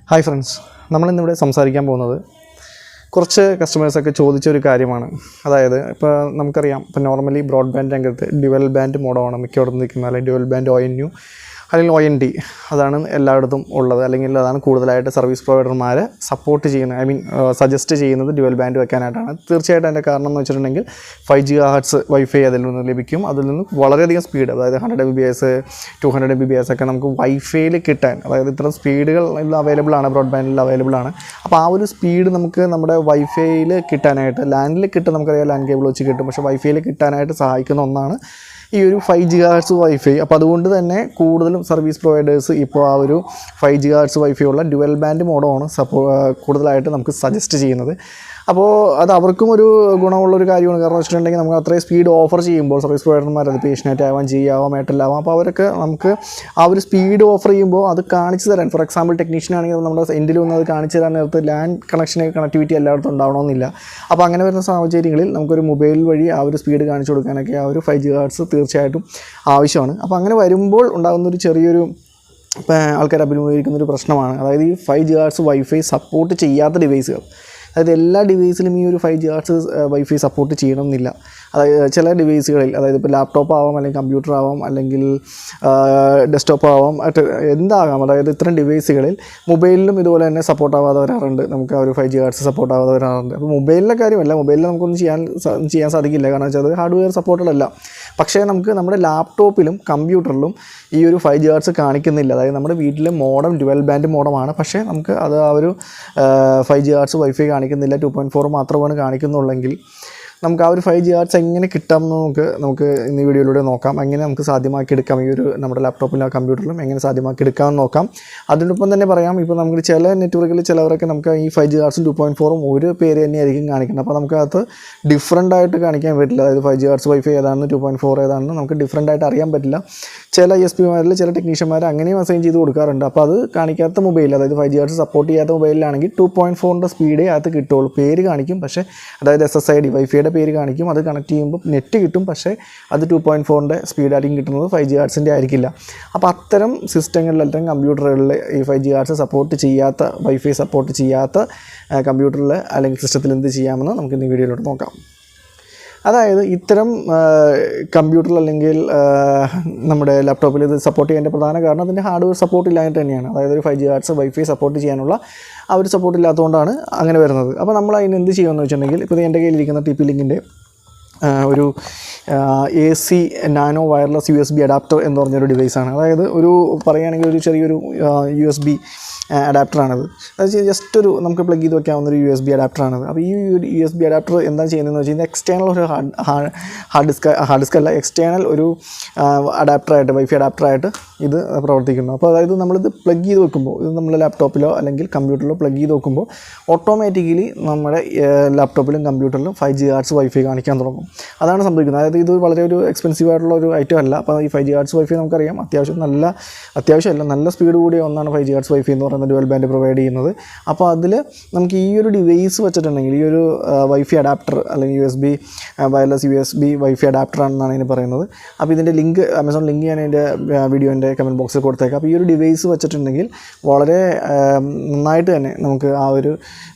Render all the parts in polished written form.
Hi friends, നമ്മളിന്നിവിടെ സംസാരിക്കാൻ പോകുന്നത് കുറച്ച് കസ്റ്റമേഴ്സൊക്കെ ചോദിച്ചൊരു കാര്യമാണ്. അതായത് ഇപ്പോൾ നമുക്കറിയാം, ഇപ്പോൾ നോർമലി ബ്രോഡ്ബാൻഡ് രംഗത്ത് ഡ്യുവൽ ബാൻഡ് മോഡമാണ് മിക്കയിടത്തും നിൽക്കുന്നത്, അല്ലെങ്കിൽ ഡ്യുവൽ ബാൻഡ് ONU അല്ലെങ്കിൽ OND അതാണ് എല്ലായിടത്തും ഉള്ളത്. അല്ലെങ്കിൽ അതാണ് കൂടുതലായിട്ട് സർവീസ് പ്രൊവൈഡർമാർ സപ്പോർട്ട് ചെയ്യുന്നത്, സജസ്റ്റ് ചെയ്യുന്നത് ഡ്യുവൽ ബാൻഡ് വെക്കാനായിട്ടാണ്. തീർച്ചയായിട്ടും അതിൻ്റെ കാരണം എന്ന് വെച്ചിട്ടുണ്ടെങ്കിൽ 5 GHz വൈഫൈ അതിൽ നിന്ന് ലഭിക്കും. അതിൽ നിന്ന് വളരെയധികം സ്പീഡ്, അതായത് 100 Mbps 200 Mbps ഒക്കെ നമുക്ക് വൈഫൈയിൽ കിട്ടാൻ, അതായത് ഇത്തരം സ്പീഡുകൾ അവൈലബിൾ ആണ്, ബ്രോഡ്ബാൻഡിൽ അവൈലബിൾ ആണ്. അപ്പോൾ ആ ഒരു സ്പീഡ് നമുക്ക് നമ്മുടെ വൈഫൈയിൽ കിട്ടാനായിട്ട്, ലാൻഡിൽ കിട്ടും, നമുക്കറിയാം ലാൻഡ് കേബിൾ വെച്ച് കിട്ടും, പക്ഷേ വൈഫൈയിൽ കിട്ടാനായിട്ട് സഹായിക്കുന്ന ഒന്നാണ് ഈ ഒരു 5 GHz വൈഫൈ. അപ്പോൾ അതുകൊണ്ട് തന്നെ കൂടുതലും സർവീസ് പ്രൊവൈഡേഴ്സ് ഇപ്പോൾ ആ ഒരു 5 GHz വൈഫൈ ഉള്ള ഡ്യുവൽ ബാൻഡ് മോഡമാണ് കൂടുതലായിട്ട് നമുക്ക് സജസ്റ്റ് ചെയ്യുന്നത്. അപ്പോൾ അത് അവർക്കും ഒരു ഗുണമുള്ളൊരു കാര്യമാണ്. കാരണം വെച്ചിട്ടുണ്ടെങ്കിൽ നമുക്ക് അത്രയും സ്പീഡ് ഓഫർ ചെയ്യുമ്പോൾ സർവീസ് പ്രൊവൈഡർമാർ, അത് പേഷ്യനായിട്ട് ആവാം, ജിയാവാം, എയർടെൽ ആവാം, അപ്പോൾ അവരൊക്കെ നമുക്ക് ആ ഒരു സ്പീഡ് ഓഫർ ചെയ്യുമ്പോൾ അത് കാണിച്ചു തരാൻ, ഫോർ എക്സാമ്പിൾ ടെക്നീഷ്യൻ ആണെങ്കിൽ നമ്മുടെ എൻഡിൽ വന്ന് അത് കാണിച്ചു തരാൻ നേരത്ത് ലാൻഡ് കണക്ടിവിറ്റി എല്ലായിടത്തും ഉണ്ടാവണമെന്നില്ല. അപ്പോൾ അങ്ങനെ വരുന്ന സാഹചര്യങ്ങളിൽ നമുക്കൊരു മൊബൈൽ വഴി ആ ഒരു സ്പീഡ് കാണിച്ചു കൊടുക്കാനൊക്കെ ആ ഒരു 5 GHz തീർച്ചയായിട്ടും ആവശ്യമാണ്. അപ്പോൾ അങ്ങനെ വരുമ്പോൾ ഉണ്ടാകുന്നൊരു ചെറിയൊരു ആൾക്കാർ അഭിമുഖീകരിക്കുന്നൊരു പ്രശ്നമാണ്. അതായത് ഈ 5 GHz വൈഫൈ സപ്പോർട്ട് ചെയ്യാത്ത ഡിവൈസുകൾ, അതായത് എല്ലാ ഡിവൈസിലും ഈ ഒരു 5 GHz വൈഫൈ സപ്പോർട്ട് ചെയ്യണമെന്നില്ല. അതായത് ചില ഡിവൈസുകളിൽ, അതായത് ഇപ്പോൾ ലാപ്ടോപ്പ് ആവാം, അല്ലെങ്കിൽ കമ്പ്യൂട്ടർ ആവാം, അല്ലെങ്കിൽ ഡെസ്ക്ടോപ്പ് ആവാം, എന്താകാം, അതായത് ഇത്തരം ഡിവൈസുകളിൽ മൊബൈലിലും ഇതുപോലെ തന്നെ സപ്പോർട്ട് ആവാതെ വരാറുണ്ട്. നമുക്ക് ആ ഒരു 5 GHz സപ്പോർട്ട് ആവാതെ വരാറുണ്ട്. അപ്പോൾ മൊബൈലിലെ കാര്യമല്ല, മൊബൈലിൽ നമുക്കൊന്നും ചെയ്യാൻ സാധിക്കില്ല, കാരണം വെച്ചാൽ അത് ഹാർഡ്വെയർ സപ്പോർട്ടഡ് അല്ല. പക്ഷേ നമുക്ക് നമ്മുടെ ലാപ്ടോപ്പിലും കമ്പ്യൂട്ടറിലും ഈ ഒരു 5 GHz കാണിക്കുന്നില്ല. അതായത് നമ്മുടെ വീട്ടിലെ മോഡം ഡ്യുവൽ ബാൻഡ് മോഡമാണ്, പക്ഷേ നമുക്ക് അത് ആ ഒരു 5 GHz വൈഫൈ കാണിക്കുന്നില്ല, 2.4 മാത്രമാണ് കാണിക്കുന്നുള്ളെങ്കിൽ നമുക്ക് ആ ഒരു 5 GHz എങ്ങനെ കിട്ടാമെന്ന് നമുക്ക് ഇന്ന് ഈ വീഡിയോയിലൂടെ നോക്കാം. എങ്ങനെ നമുക്ക് സാധ്യമാക്കിയെടുക്കാം, ഈ ഒരു നമ്മുടെ ലാപ്ടോപ്പിലും കമ്പ്യൂട്ടറിലും എങ്ങനെ സാധ്യമാക്കിയെടുക്കാമെന്ന് നോക്കാം. അതിനൊപ്പം തന്നെ പറയാം, ഇപ്പോൾ നമുക്ക് ചില നെറ്റ്വർക്കിൽ ചിലവരൊക്കെ നമുക്ക് ഈ 5 GHz 2.4 ഒരു പേര് തന്നെയായിരിക്കും കാണിക്കുന്നത്. അപ്പോൾ നമുക്കത് ഡിഫറൻ്റ് ആയിട്ട് കാണിക്കാൻ പറ്റില്ല. അതായത് 5 GHz വൈഫൈ ഏതാണെന്ന് 2.4 ഏതാണെന്ന് നമുക്ക് ഡിഫറൻ്റ് ആയിട്ട് അറിയാൻ പറ്റില്ല. ചില ESPമാരിൽ ചില ടെക്നീഷ്യന്മാർ അങ്ങനെയും അസൈൻ ചെയ്ത് കൊടുക്കാറുണ്ട്. അപ്പോൾ അത് കാണിക്കാത്ത മൊബൈൽ, അതായത് 5 GHz സപ്പോർട്ട് ചെയ്യാത്ത മൊബൈലിലാണെങ്കിൽ 2.4ൻ്റെ സ്പീഡേ അത് കിട്ടുള്ളൂ. പേര് കാണിക്കും, പക്ഷേ അതായത് SSID വൈഫൈയുടെ പേര് കാണിക്കും, അത് കണക്ട് ചെയ്യുമ്പോൾ നെറ്റ് കിട്ടും, പക്ഷേ അത് 2.4ൻ്റെ സ്പീഡായിരിക്കും കിട്ടുന്നത്, 5 GHzൻ്റെ ആയിരിക്കില്ല. അപ്പോൾ അത്തരം സിസ്റ്റങ്ങളിൽ, അല്ലെങ്കിൽ കമ്പ്യൂട്ടറുകളിൽ ഈ 5 GHz സപ്പോർട്ട് ചെയ്യാത്ത, വൈഫൈ സപ്പോർട്ട് ചെയ്യാത്ത കമ്പ്യൂട്ടറിൽ അല്ലെങ്കിൽ സിസ്റ്റത്തിൽ എന്ത് ചെയ്യാമെന്ന് നമുക്ക് ഇന്ന് വീഡിയോയിലോട്ട് നോക്കാം. അതായത് ഇത്തരം കമ്പ്യൂട്ടറിൽ അല്ലെങ്കിൽ നമ്മുടെ ലാപ്ടോപ്പിൽ ഇത് സപ്പോർട്ട് ചെയ്യാൻ്റെ പ്രധാന കാരണം അതിൻ്റെ ഹാർഡ്വെയർ സപ്പോർട്ട് ഇല്ലായിട്ട് തന്നെയാണ്. അതായത് ഒരു 5 GHz വൈഫൈ സപ്പോർട്ട് ചെയ്യാനുള്ള ആ ഒരു സപ്പോർട്ട് ഇല്ലാത്തതുകൊണ്ടാണ് അങ്ങനെ വരുന്നത്. അപ്പോൾ നമ്മൾ അതിന് എന്ത് ചെയ്യുമെന്ന് വെച്ചിട്ടുണ്ടെങ്കിൽ, ഇപ്പോൾ എൻ്റെ കയ്യിലിരിക്കുന്ന TP-Linkൻ്റെ ഒരു AC nano wireless USB adapter എന്ന് പറഞ്ഞൊരു ഡിവൈസാണ്. അതായത് ഒരു പറയുകയാണെങ്കിൽ ഒരു ചെറിയൊരു USB അഡാപ്റ്ററാണത്. അത് ജസ്റ്റ് ഒരു നമുക്ക് പ്ലഗ് ചെയ്ത് വെക്കാവുന്നൊരു USB അഡാപ്റ്ററാണത്. അപ്പോൾ ഈ USB അഡാപ്റ്റർ എന്താ ചെയ്യുന്നതെന്ന് വെച്ച് കഴിഞ്ഞാൽ എക്സ്റ്റേണൽ ഒരു ഹാർഡ് ഡിസ്ക് അല്ല, എക്സ്റ്റേണൽ ഒരു അഡാപ്റ്ററായിട്ട്, വൈഫൈ അഡാപ്റ്ററായിട്ട് ഇത് പ്രവർത്തിക്കുന്നു. അപ്പോൾ അതായത് നമ്മളിത് പ്ലഗ് ചെയ്ത് വെക്കുമ്പോൾ, ഇത് നമ്മുടെ ലാപ്ടോപ്പിലോ അല്ലെങ്കിൽ കമ്പ്യൂട്ടറിലോ പ്ലഗ് ചെയ്ത് വെക്കുമ്പോൾ ഓട്ടോമാറ്റിക്കലി നമ്മുടെ ലാപ്ടോപ്പിലും കമ്പ്യൂട്ടറിലും 5 GHz വൈഫൈ കാണിക്കാൻ തുടങ്ങും. അതാണ് സംഭവിക്കുന്നത്. അതായത് ഇത് വളരെ ഒരു എക്സ്പെൻസീവ് ആയിട്ടുള്ള ഒരു ഐറ്റം അല്ല. അപ്പോൾ ഈ 5 GHz വൈഫൈ നമുക്കറിയാം അത്യാവശ്യമല്ല നല്ല സ്പീഡ് കൂടിയ ഒന്നാണ് 5 GHz വൈഫൈ എന്ന് പറയുന്നത്, ഡ്യുവൽ ബാൻഡ് പ്രൊവൈഡ് ചെയ്യുന്നത്. അപ്പോൾ അതിൽ നമുക്ക് ഈ ഒരു ഡിവൈസ് വെച്ചിട്ടുണ്ടെങ്കിൽ, ഈ ഒരു വൈഫൈ അഡാപ്റ്റർ അല്ലെങ്കിൽ വയർലെസ് USB വൈഫൈ അഡാപ്റ്റർ ആണെന്നാണ് ഇതിന് പറയുന്നത്. അപ്പോൾ ഇതിൻ്റെ ലിങ്ക്, ആമസോൺ ലിങ്ക് ഞാൻ എൻ്റെ വീഡിയോൻ്റെ കമൻറ്റ് ബോക്സിൽ കൊടുത്തേക്കാം. അപ്പോൾ ഈ ഒരു ഡിവൈസ് വെച്ചിട്ടുണ്ടെങ്കിൽ വളരെ നന്നായിട്ട് തന്നെ നമുക്ക് ആ ഒരു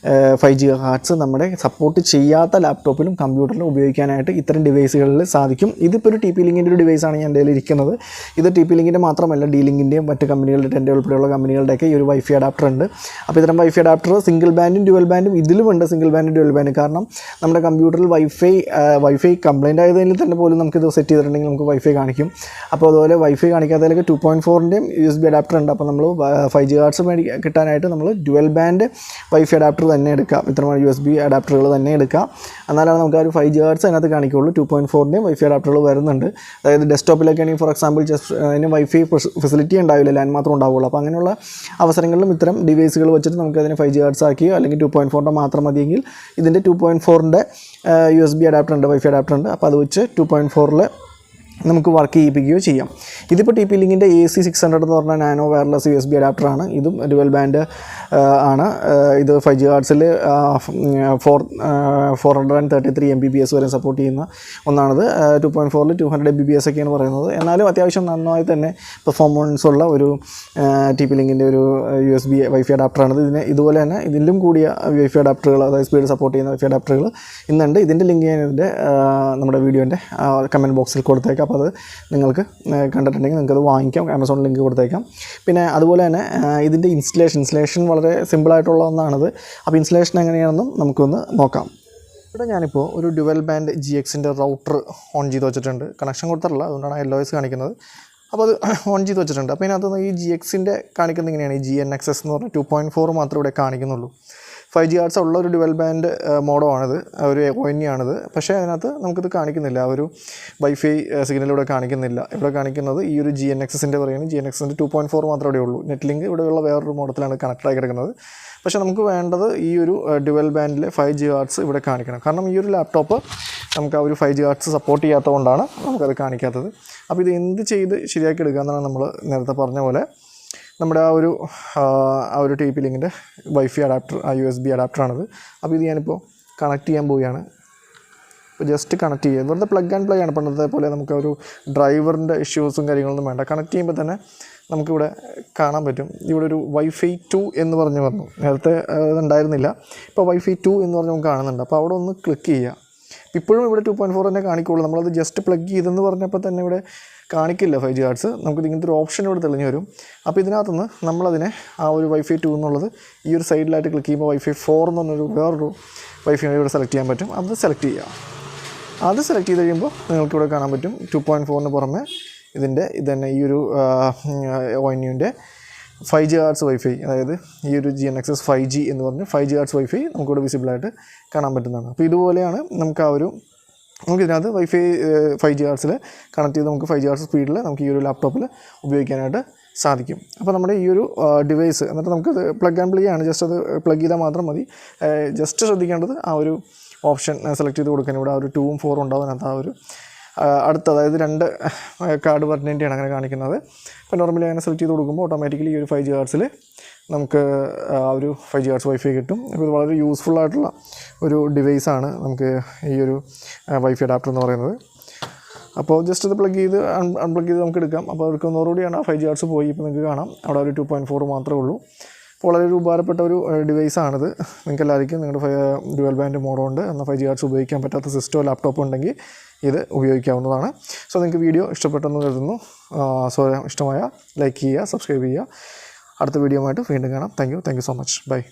5 GHz നമ്മുടെ സപ്പോർട്ട് ചെയ്യാത്ത ലാപ്ടോപ്പിലും കമ്പ്യൂട്ടറിലും ഉപയോഗിക്കാനായിട്ട് ഇത്തരം ഡിവൈസുകളിൽ സാധിക്കും. ഇതിപ്പോൾ ഒരു TP-Linkൻ്റെ ഒരു ഡിവൈസാണ് ഞാൻ എൻ്റെ കയ്യിൽ ഇരിക്കുന്നത്. ഇത് TP-Linkൻ്റെ മാത്രമല്ല, D-Linkൻ്റെയും മറ്റ് കമ്പനികളുടെ, എൻ്റെ ഉൾപ്പെടെയുള്ള കമ്പനികളുടെയൊക്കെ ഈ ഒരു വൈഫൈ അഡാപ്റ്റർ ഉണ്ട്. അപ്പോൾ ഇത്തരം വൈഫൈ അഡാപ്റ്റർ സിംഗിൾ ബാൻഡും ഡ്യുവൽ ബാൻഡും ഇതിലുമുണ്ട്. സിംഗിൾ ബാൻഡും ഡ്യുവൽ ബാൻഡും കാരണം നമ്മുടെ കമ്പ്യൂട്ടറിൽ വൈഫൈ കംപ്ലൈൻറ്റ് ആയതിൽ തന്നെ പോലും നമുക്കിത് സെറ്റ് ചെയ്തിട്ടുണ്ടെങ്കിൽ നമുക്ക് വൈഫൈ കാണിക്കും. അപ്പോൾ അതുപോലെ വൈഫൈ കാണിക്കാത്തതിലേക്ക് 2.4ൻ്റെയും USB അഡാപ്റ്റർ ഉണ്ട്. അപ്പോൾ നമ്മൾ 5 GHz കിട്ടാനായിട്ട് നമ്മൾ ഡ്യുവൽ ബാൻഡ് വൈഫൈ അഡാപ്റ്റർ തന്നെ എടുക്കാം, ഇത്തരം USB അഡാപ്റ്ററുകൾ തന്നെ എടുക്കാം. എന്നാലാണ് നമുക്ക് ആ ഒരു 5 GHz അതിനകത്ത് കാണിക്കുള്ളൂ. 2.4ൻ്റെയും വൈഫൈ അഡാപ്റ്ററുകൾ വരുന്നുണ്ട്. അതായത് ഡെസ്ക്ടോപ്പിലൊക്കെ ആണെങ്കിൽ ഫോർ എക്സാമ്പിൾ അതിന് വൈഫൈ ഫെസിലിറ്റി ഉണ്ടാവില്ല, ലാൻഡ് മാത്രം ഉണ്ടാവുള്ളൂ. അപ്പോൾ അങ്ങനെയുള്ള അവസരങ്ങളിലും ഇത്തരം ഡിവൈസുകൾ വെച്ചിട്ട് നമുക്ക് അതിനെ 5 GHz ആക്കിയോ അല്ലെങ്കിൽ 2.4ൻ്റെ മാത്രം മതിയെങ്കിൽ ഇതിൻ്റെ 2.4ൻ്റെ USB അഡാപ്റ്റർ ഉണ്ട്, വൈഫൈ അഡാപ്റ്റർ ഉണ്ട്. അപ്പോൾ അത് വെച്ച് 2.4 നമുക്ക് വർക്ക് ചെയ്യിപ്പിക്കുകയോ ചെയ്യാം. ഇതിപ്പോൾ TP-Linkൻ്റെ AC600 എന്ന് പറഞ്ഞാൽ നാനോ വയർലെസ് USB അഡാപ്റ്ററാണ്. ഇതും ഡുവൽ ബാൻഡ് ആണ്. ഇത് 5 GHz 433 Mbps വരെ സപ്പോർട്ട് ചെയ്യുന്ന ഒന്നാണിത്. 2.4 200 Mbps ഒക്കെയാണ് പറയുന്നത്. എന്നാലും അത്യാവശ്യം നന്നായി തന്നെ പെർഫോമൻസ് ഉള്ള ഒരു TP-Linkൻ്റെ ഒരു USB വൈഫൈ അഡാപ്റ്ററാണിത്. ഇതുപോലെ തന്നെ ഇതിലും കൂടിയ വൈഫൈ അഡാപ്റ്ററുകൾ, അതായത് സ്പീഡ് സപ്പോർട്ട് ചെയ്യുന്ന വൈഫൈ അഡാപ്റ്ററുകൾ ഇന്നുണ്ട്. ഇതിൻ്റെ ലിങ്ക് ഞാൻ ഇതിൻ്റെ നമ്മുടെ വീഡിയോൻ്റെ കമൻറ്റ് ബോക്സിൽ കൊടുത്തേക്കാം. അപ്പോൾ അത് നിങ്ങൾക്ക് കണ്ടിട്ടുണ്ടെങ്കിൽ നിങ്ങൾക്കത് വാങ്ങിക്കാം. ആമസോൺ ലിങ്ക് കൊടുത്തേക്കാം. പിന്നെ അതുപോലെ തന്നെ ഇതിൻ്റെ ഇൻസ്റ്റലേഷൻ വളരെ സിമ്പിളായിട്ടുള്ള ഒന്നാണിത്. അപ്പോൾ ഇൻസ്റ്റലേഷൻ എങ്ങനെയാണെന്നും നമുക്കൊന്ന് നോക്കാം. ഇവിടെ ഞാനിപ്പോൾ ഒരു ഡ്യുവൽ ബാൻഡ് GXൻ്റെ റൗട്ടർ ഓൺ ചെയ്ത് വെച്ചിട്ടുണ്ട്. കണക്ഷൻ കൊടുത്തിട്ടില്ല, അതുകൊണ്ടാണ് LOS കാണിക്കുന്നത്. അപ്പോൾ അത് ഓൺ ചെയ്ത് വെച്ചിട്ടുണ്ട്. അപ്പോൾ ഇതിനകത്ത് ഈ GXൻ്റെ കാണിക്കുന്നത് ഇങ്ങനെയാണ്. ഈ GNXS എന്ന് പറഞ്ഞാൽ 2.4 മാത്രമേ ഇവിടെ കാണിക്കുന്നുള്ളൂ. 5 GHz ഉള്ള ഒരു ഡുവൽ ബാൻഡ് മോഡമാണിത്, ഒരു ONE ആണിത്. പക്ഷേ അതിനകത്ത് നമുക്കിത് കാണിക്കുന്നില്ല, ഒരു വൈഫൈ സിഗ്നൽ ഇവിടെ കാണിക്കുന്നില്ല. ഇവിടെ കാണിക്കുന്നത് ഈ ഒരു GNXSൻ്റെ പറയുന്നത് GNXSൻ്റെ 2.4 മാത്രമേ ഇവിടെ ഉള്ളൂ. നെറ്റ് ലിങ്ക് ഇവിടെയുള്ള വേറൊരു മോഡത്തിലാണ് കണക്റ്റായി കിടക്കുന്നത്. പക്ഷേ നമുക്ക് വേണ്ടത് ഈ ഒരു ഡുവൽ ബാൻഡിലെ 5 GHz ഇവിടെ കാണിക്കണം. കാരണം ഈ ഒരു ലാപ്ടോപ്പ് നമുക്ക് ആ ഒരു 5 GHz സപ്പോർട്ട് ചെയ്യാത്തതുകൊണ്ടാണ് നമുക്കത് കാണിക്കാത്തത്. അപ്പോൾ ഇത് എന്ത് ചെയ്ത് ശരിയാക്കി എടുക്കുക എന്നാണ് നമ്മൾ നേരത്തെ പറഞ്ഞ പോലെ നമ്മുടെ ആ ഒരു TP-Linkൻ്റെ വൈഫൈ അഡാപ്റ്റർ, USB അഡാപ്റ്ററാണിത്. അപ്പോൾ ഇത് ഞാനിപ്പോൾ കണക്ട് ചെയ്യാൻ പോവുകയാണ്. ഇപ്പോൾ ജസ്റ്റ് കണക്ട് ചെയ്യുക. വെറുതെ പ്ലഗ് ആൻഡ് പ്ലേ ആണ്. പണ്ടത്തെ പോലെ നമുക്ക് ഒരു ഡ്രൈവറിൻ്റെ ഇഷ്യൂസും കാര്യങ്ങളൊന്നും വേണ്ട. കണക്ട് ചെയ്യുമ്പോൾ തന്നെ നമുക്കിവിടെ കാണാൻ പറ്റും. ഇവിടെ ഒരു Wi-Fi 2 എന്ന് പറഞ്ഞു. നേരത്തെ ഇതുണ്ടായിരുന്നില്ല. ഇപ്പോൾ Wi-Fi 2 എന്ന് പറഞ്ഞ് നമുക്ക് കാണുന്നുണ്ട്. അപ്പോൾ അവിടെ ഒന്ന് ക്ലിക്ക് ചെയ്യുക. ഇപ്പോഴും ഇവിടെ 2.4 തന്നെ കാണിക്കുള്ളൂ. നമ്മളത് ജസ്റ്റ് പ്ലഗ് ചെയ്തെന്ന് പറഞ്ഞപ്പോൾ തന്നെ ഇവിടെ കാണിക്കില്ല 5 GHz. നമുക്ക് ഇങ്ങനത്തെ ഒരു ഓപ്ഷൻ ഇവിടെ തെളിഞ്ഞു വരും. അപ്പോൾ ഇതിനകത്തുനിന്ന് നമ്മളതിനെ ആ ഒരു Wi-Fi 2 എന്നുള്ളത് ഈ ഒരു സൈഡിലായിട്ട് ക്ലിക്ക് ചെയ്യുമ്പോൾ Wi-Fi 4 എന്ന് പറഞ്ഞൊരു വേറൊരു വൈഫൈ ഇവിടെ സെലക്ട് ചെയ്യാൻ പറ്റും. അത് സെലക്ട് ചെയ്യുക. അത് സെലക്ട് ചെയ്ത് കഴിയുമ്പോൾ നിങ്ങൾക്കിവിടെ കാണാൻ പറ്റും 2.4ന് പുറമെ ഇതന്നെ ഈ ഒരു ONUൻ്റെ 5 GHz വൈഫൈ, അതായത് ഈ ഒരു GNXS 5G എന്ന് പറഞ്ഞ് 5 GHz വൈഫൈ നമുക്കിവിടെ വിസിബിളായിട്ട് കാണാൻ പറ്റുന്നതാണ്. അപ്പോൾ ഇതുപോലെയാണ് നമുക്ക് നമുക്കിതിനകത്ത് വൈഫൈ 5 GHz കണക്ട് ചെയ്ത് നമുക്ക് 5 GHz സ്പീഡിൽ നമുക്ക് ഈ ഒരു ലാപ്ടോപ്പിൽ ഉപയോഗിക്കാനായിട്ട് സാധിക്കും. അപ്പോൾ നമ്മുടെ ഈ ഒരു ഡിവൈസ് എന്നിട്ട് നമുക്ക് പ്ലഗ് ആൻഡ് പ്ലേ ആണ്. ജസ്റ്റ് അത് പ്ലഗ് ചെയ്താൽ മാത്രം മതി. ജസ്റ്റ് ശ്രദ്ധിക്കേണ്ടത് ആ ഒരു ഓപ്ഷൻ സെലക്ട് ചെയ്ത് കൊടുക്കാൻ. ഇവിടെ ആ ഒരു 2ഉം 4ഉം ഉണ്ടാവും. അതിനകത്ത് ആ ഒരു അടുത്ത, അതായത് 2 കാർഡ് പറഞ്ഞിട്ടാണ് അങ്ങനെ കാണിക്കുന്നത്. അപ്പോൾ നോർമലി അങ്ങനെ സെലക്ട് ചെയ്ത് കൊടുക്കുമ്പോൾ ഓട്ടോമാറ്റിക്കലി ഈ ഒരു 5 GHz നമുക്ക് ആ ഒരു 5 GHz വൈഫൈ കിട്ടും. അപ്പോൾ ഇത് വളരെ യൂസ്ഫുൾ ആയിട്ടുള്ള ഒരു ഡിവൈസാണ് നമുക്ക് ഈ ഒരു വൈഫൈ അഡാപ്റ്റർ എന്ന് പറയുന്നത്. അപ്പോൾ ജസ്റ്റ് ഇത് പ്ലഗ് ചെയ്ത് അൺപ്ലഗ് ചെയ്ത് നമുക്ക് എടുക്കാം. അപ്പോൾ എടുക്കുന്നതോടുകൂടിയാണ് ആ 5 GHz പോയി. ഇപ്പോൾ നിങ്ങൾക്ക് കാണാം അവിടെ ഒരു 2.4 മാത്രമേ ഉള്ളൂ. അപ്പോൾ വളരെ ഒരു ഉപകാരപ്പെട്ട ഒരു ഡിവൈസാണിത്. നിങ്ങൾക്ക് എല്ലാവർക്കും നിങ്ങളുടെ ഡ്യുവൽ ബാൻഡ് മോഡുണ്ട് എന്നാൽ 5 GHz ഉപയോഗിക്കാൻ പറ്റാത്ത സിസ്റ്റമോ ലാപ്ടോപ്പോ ഉണ്ടെങ്കിൽ ഇത് ഉപയോഗിക്കാവുന്നതാണ്. സോ നിങ്ങൾക്ക് വീഡിയോ ഇഷ്ടപ്പെട്ടെന്ന് കരുതുന്നു. സോ ഇഷ്ടമായ ലൈക്ക് ചെയ്യുക, സബ്സ്ക്രൈബ് ചെയ്യുക. അടുത്ത വീഡിയോ ആയിട്ട് വീണ്ടും കാണാം. Thank you so much. By.